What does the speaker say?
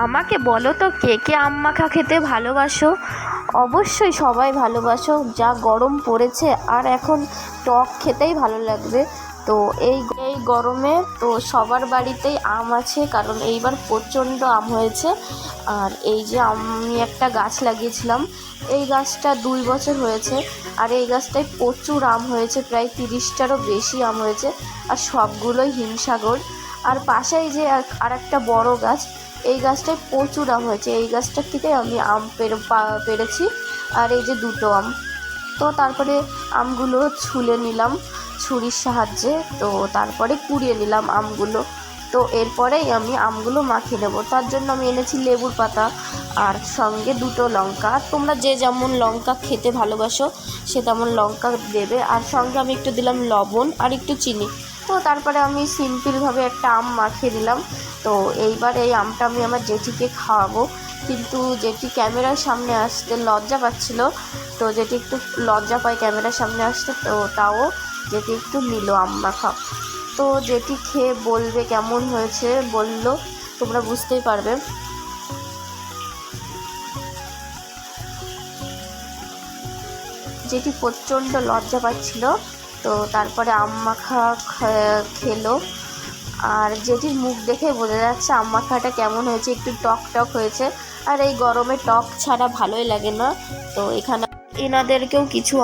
আমাকে বলো তো কে কে আম মাখা খেতে ভালোবাসো? অবশ্যই সবাই ভালোবাসো, যা গরম পড়েছে আর এখন টক খেতেই ভালো লাগবে। তো এই এই গরমে তো সবার বাড়িতেই আম আছে, কারণ এইবার প্রচণ্ড আম হয়েছে। আর এই যে আমি একটা গাছ লাগিয়েছিলাম, এই গাছটা 2 বছর হয়েছে, আর এই গাছটায় প্রচুর আম হয়েছে, প্রায় 30টারও বেশি আম হয়েছে, আর সবগুলোই হিমসাগর। আর পাশেই যে আর একটা বড় গাছ, এই গাছটায় প্রচুর আম হয়েছে, এই গাছটার থেকে আমি আম পেরেছি। আর এই যে 2টো আম। তো তারপরে আমগুলো ছুলে নিলাম ছুরির সাহায্যে, তো তারপরে কুড়িয়ে নিলাম আমগুলো। তো এরপরেই আমি আমগুলো মাখিয়ে নেবো, তার জন্য আমি এনেছি লেবুর পাতা আর সঙ্গে 2টো লঙ্কা। তোমরা যে যেমন লঙ্কা খেতে ভালোবাসো সে তেমন লঙ্কা দেবে, আর সঙ্গে আমি একটু দিলাম লবণ আর একটু চিনি। তো তারপরে আমি সিম্পলভাবে একটা আম মাখিয়ে দিলাম। তো এইবার এই আমটা আমি আমার জেঠিকে খাওয়াবো, কিন্তু জেঠি ক্যামেরার সামনে আসতে লজ্জা পাচ্ছিল। তো যেটি একটু লজ্জা পায় ক্যামেরার সামনে আসতে, তো তাও যেটি একটু নিল আম মাখা। তো যেটি খেয়ে বলবে কেমন হয়েছে, বললো তোমরা বুঝতেই পারবে। যেটি প্রচণ্ড লজ্জা পাচ্ছিল, তো তারপরে আম মাখা খেলো। আর যেটির মুখ দেখে বোঝা যাচ্ছে আম মাখাটা কেমন হয়েছে, একটু টক টক হয়েছে। আর এই গরমে টক ছাড়া ভালোই লাগে না। তো এখানে এনাদেরকেও কিছু